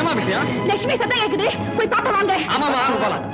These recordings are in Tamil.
என்னமா விஷயம்? லட்சுமி சத்தம் கேக்குது, போய் பார்க்க வாங்க. ஆமாமா, வாங்க போலாம்.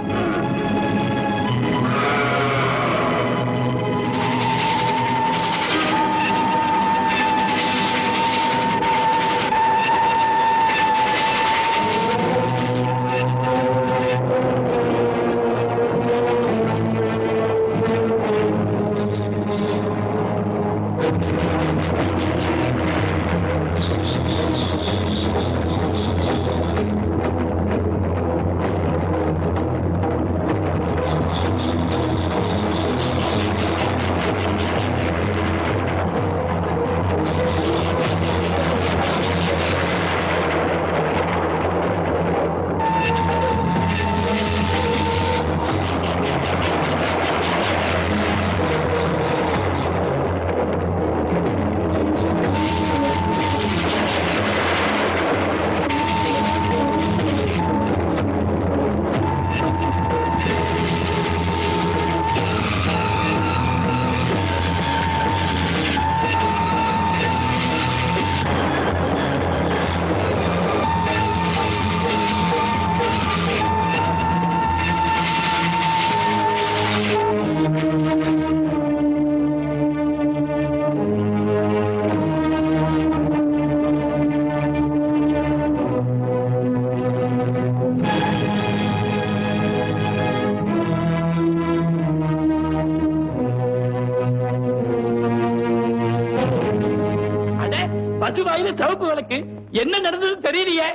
பசுவாயில சிவப்பு விளக்கு என்ன நடந்தது தெரியலையே.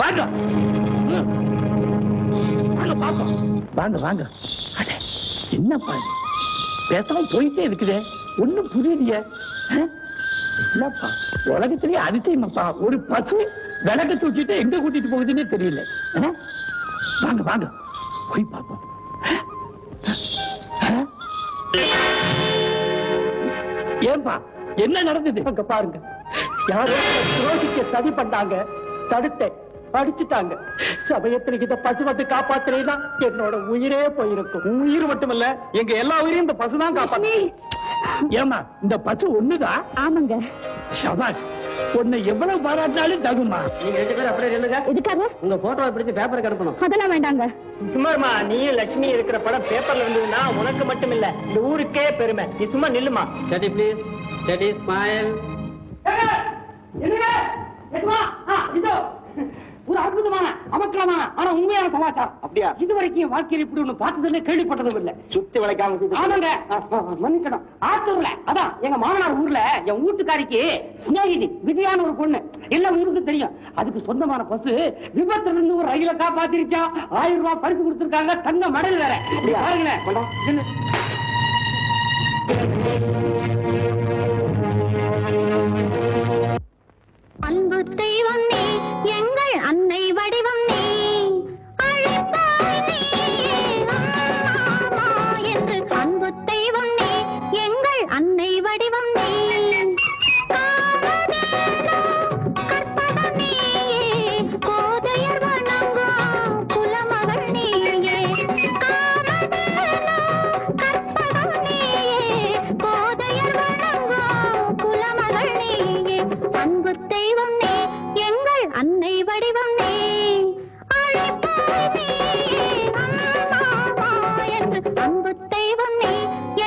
வாங்க பாப்போம். வாங்க வாங்க. என்னப்பா பேசாம போயிட்டே இருக்குதே, ஒண்ணும் புரியலையே. இல்லப்பா, உலகத்திலேயே அதிசயமாப்பா, ஒரு பசு விளக்க தூக்கிட்டு எங்க கூட்டிட்டு போகுதுன்னே தெரியல. வாங்க வாங்க போய் பாப்போம். ஏன்பா என்ன நடந்தது? அங்க பாருங்க, யாரோ துரோகிக்க சதி பண்ணாங்க, தடுத்தேன், அடிச்சுட்டாங்க. சமயத்துல இத பசு வந்து காப்பாத்துறேன்னா என்னோட உயிரே போயிருக்கும். உயிர் மட்டுமல்ல, எங்க எல்லா உயிரையும் இந்த பசுதான் காப்பாத்து. ஏமா இந்த பசு ஒண்ணுதான்? ஆமாங்க. சபாஷ், உன்னை எவ்வளவு பாராட்டினாலும் தகுமா. நீங்க 2 பேரும் அப்படியே நில்லுங்க. எதுக்காக? உங்க போட்டோவை பிடிச்சு பேப்பருக்கு அனுப்பணும். அதெல்லாம் வேண்டாங்க. சும்மாமா, நீ லட்சுமி இருக்கிற படம் பேப்பர்ல வந்ததுன்னா உனக்கு மட்டும் இல்ல, இந்த ஊருக்கே பெருமை. நீ சும்மா நில்லுமா. Study please, study, smile. ஒரு அற்புதமான அமக்கலமான ஆனா உண்மையான சமாச்சாரம். அப்படியா? இதுவரைக்கும் வாழ்க்கையில் இப்படி ஒண்ணு பார்த்ததில்லை, கேள்விப்பட்டதும் இல்லை. சுத்தி வளைக்காம. ஆமாங்க, மன்னிக்கணும். ஆத்தூர்ல, அதான் எங்க மாமனார் ஊர்ல என் வீட்டுக்காரிக்கு சிநேகிதி விஜயான ஒரு பொண்ணு, எல்லாம் ஊருக்கு தெரியும். அதுக்கு சொந்தமான பசு விபத்துல இருந்து ஒரு ரயில காப்பாத்திருச்சா, 1000 ரூபாய் பரிசு கொடுத்திருக்காங்க, தங்க மடல் வேற. பாருங்களேன். அன்பு தெய்வம் நீ, எங்கள் அன்னை வடிவம் நீ, அழைப்பாய் நீ அம்மா என்று. அன்பு தெய்வம் நீ, எங்கள் அன்னை வடிவம் நீ, கற்பகம் நீயே, கோதையர் வணங்கும் குலமகள் நீயே. கற்பகம் நீயே, கோதையர் வணங்கும் குலமகள் நீயே. அன்பு தெய்வம் நீ, எங்கள் அன்னை வடிவம் நீ, அழைப்பாய் நீ அம்மா என்று. அன்பு தெய்வம் நீ,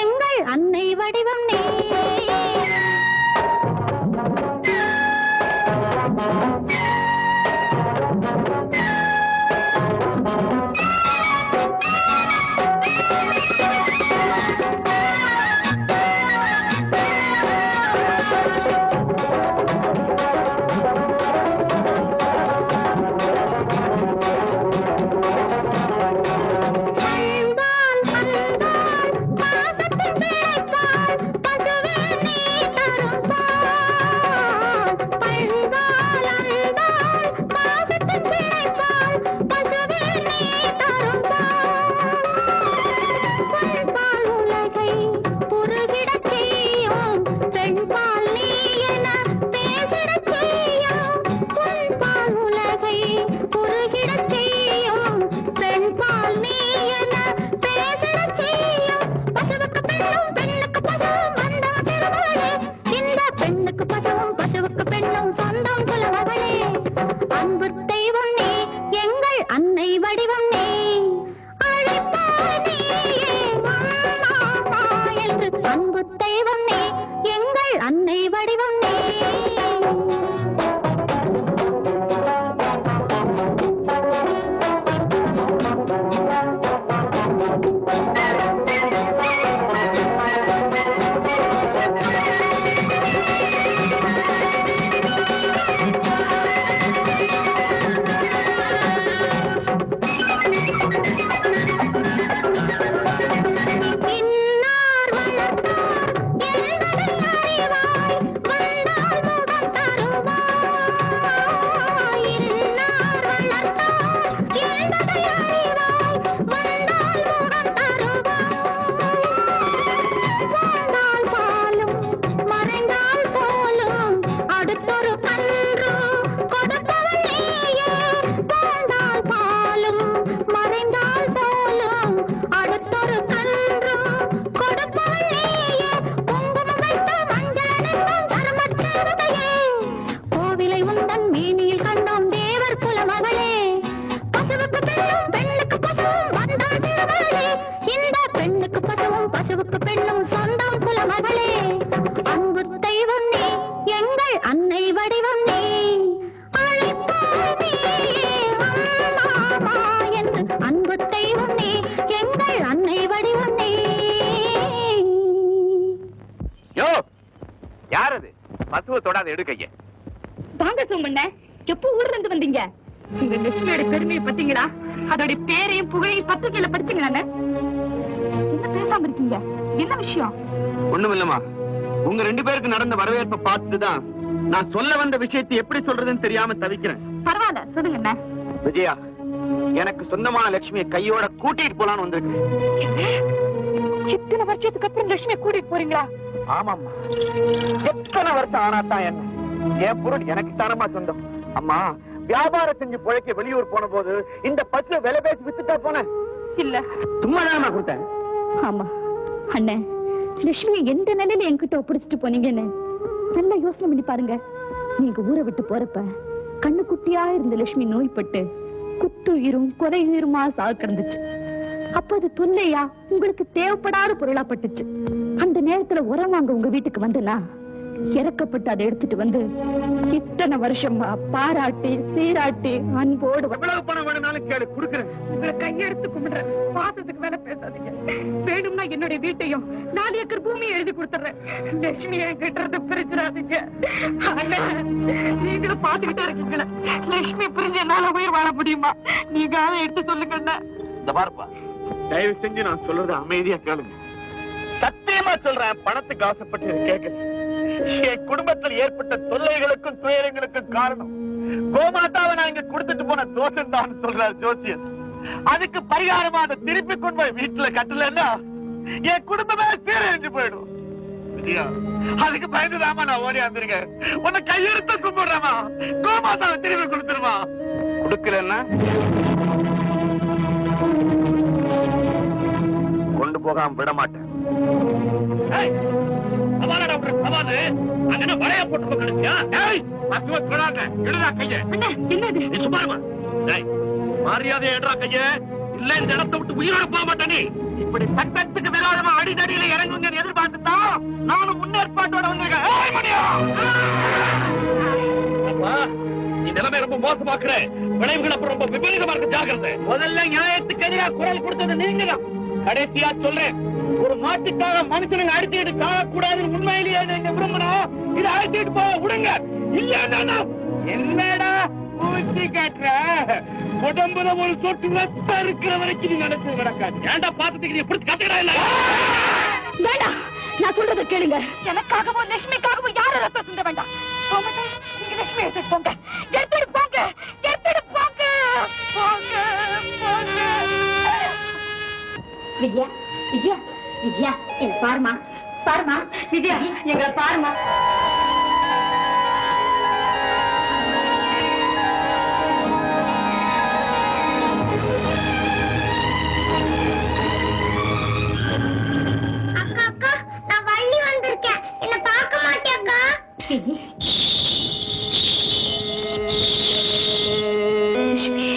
எங்கள் அன்னை வடிவம் நீ. பெண்ணுக்கு பசுவும் பசுவுக்கு பெண்ணும் சொந்தம் குலமகளே. அன்பு தெய்வம் கூடாது. பசுவை தொடாத எடு கைய. வாங்க சோமண்ண, எப்போ ஊர்ல இருந்து வந்தீங்க? இந்த லட்சுமியோட பெருமையை பத்தீங்களா? அதோட பேரையும் புகழையும் பத்திரிகையில படிச்சீங்களா? என்ன பேசாம இருக்கீங்க? என்ன விஷயம்? ஒண்ணும் இல்லம்மா, உங்க 2 பேருக்கு நடந்த வரவேற்பை பார்த்துதான் நான் சொல்ல வந்த விஷயத்தை எப்படி சொல்றதுன்னு தெரியாம தவிக்கிறேன். பரவாயில்ல, சொல்லுங்க. விஜயா, எனக்கு சொந்தமான லட்சுமியை கையோட கூட்டிட்டு போலான்னு வந்திருக்கேன். எத்தனை வருஷத்துக்கு அப்புறம் லட்சுமியை கூட்டிட்டு போறீங்களா? ஆமாம்மா, எத்தனை வருஷம் ஆனாத்தான் என்ன, என் பொருள் எனக்கு தானமா சொந்தம். அம்மா, வியாபாரம் செஞ்சு பொழைக்க வெளியூர் போன போது இந்த பசுவை விலை பேசி வித்துட்டா போனேன். இல்ல, சும்மா தானமா கொடுத்தேன். ஆமா அண்ணே, லட்சுமி எந்த நிலையில என்கிட்ட ஒப்படைச்சிட்டு போனீங்கன்னு நல்லா யோசனை பண்ணி பாருங்க. நீங்க ஊரை விட்டு போறப்ப கண்ணு குட்டியா இருந்த லட்சுமி நோய்பட்டு குத்துயிரும் கொலையுயிருமா சாக கிடந்துச்சு. அப்ப அது தொல்லையா உங்களுக்கு தேவைப்படாத பொருளா பட்டுச்சு. அந்த நேரத்துல உரம் வாங்க உங்க வீட்டுக்கு வந்தனா இறக்கப்பட்டு அதை எடுத்துட்டு வந்து இத்தனை வருஷமா பாராட்டி சீராட்டி அன்போடு எவ்வளவு பணம் வேணும்னாலும் கேளு, கொடுக்குறேன். உங்களை கையெடுத்து கும்பிடுறேன். பாசத்துக்கு மேல பேசாதீங்க. வேணும்னா என்னுடைய வீட்டையும் 4 ஏக்கர் பூமியை எழுதி கொடுத்துறேன். லட்சுமி என்கிட்ட பிரிச்சிடாதீங்க. நீங்களும் பாத்துக்கிட்டே இருக்கீங்களா? லட்சுமி பிரிஞ்சு என்னால உயிர் வாழ முடியுமா? நீங்க அதை எடுத்து சொல்லுங்க. இந்த பாருப்பா, தயவு செஞ்சு நான் சொல்றத அமைதியா கேளுங்க. சத்தியமா சொல்றேன், பணத்துக்கு ஆசைப்பட்டு கேட்கல. என் குடும்பத்தில் ஏற்பட்ட தொல்லைகளுக்கும் துயரங்களுக்கும் காரணம் கோமாதாவை நான் இங்க கொடுத்துட்டு போன தோஷம் தான் சொல்றாரு ஜோசியர். அதுக்கு பரிகாரமா அதை திருப்பி கொண்டு போய் வீட்டுல கட்டலன்னா என் குடும்பமே சீரழிஞ்சு போயிடும். விஜயா, அதுக்கு பயந்துதாமா நான் ஓடி வந்திருக்கேன். உன்னை கையெடுத்து கும்பிடுறமா, கோமாதாவை திருப்பி கொடுத்துருமா. கொடுக்கலன்னா கொண்டு போகாம விட மாட்டேன். மரியாதை இல்ல, இந்த இடத்தை விட்டு உயிரோட போக மாட்டேன். இப்படி சட்டத்துக்கு விரோதமா அடிதடியில இறங்குங்க எதிர்பார்த்துதான் நானும் முன்னேற்பாட்டோட வந்திருக்கேன். நீ நிலைமை ரொம்ப மோசமாக்குற, விளைவுகள் அப்புறம் ரொம்ப விபரீதமா இருக்கு, ஜாக்கிரதை. முதல்ல நியாயத்துக்கு எதிராக குரல் கொடுத்தது நீங்க தான். கடைசியா சொல்றேன், ஒரு மாட்டுக்காக மனுஷனுங்க அடிச்சுட்டு காணக்கூடாதுன்னு உண்மையிலேயே நீங்க விரும்பணும். இதை அழைச்சிட்டு போக விடுங்க. இல்ல என்னடா பூச்சி காட்டுற, உடம்புல ஒரு சொட்டு ரத்தம் இருக்கிற வரைக்கும் நீ நினைச்சு நடக்காது. ஏன்டா பாத்துக்கு நீ எப்படி கத்துக்கிறா? இல்ல வேண்டாம், நான் சொல்றதை கேளுங்க. எனக்காகவும் லட்சுமிக்காகவும் யாரும் ரத்தம் சிந்த வேண்டாம். நீங்க லட்சுமி எடுத்துட்டு போங்க, எடுத்துட்டு போங்க, எடுத்துட்டு போங்க, போங்க, போங்க. விஜயா, விஜயா, விஜயா, என்ன பாருமா, பாருமா, விஜயா, எங்களை பாருமா. அக்கா அக்கா, நான் வள்ளி வந்திருக்கேன். என்ன பார்க்க மாட்டியாக்கா? லட்சுமி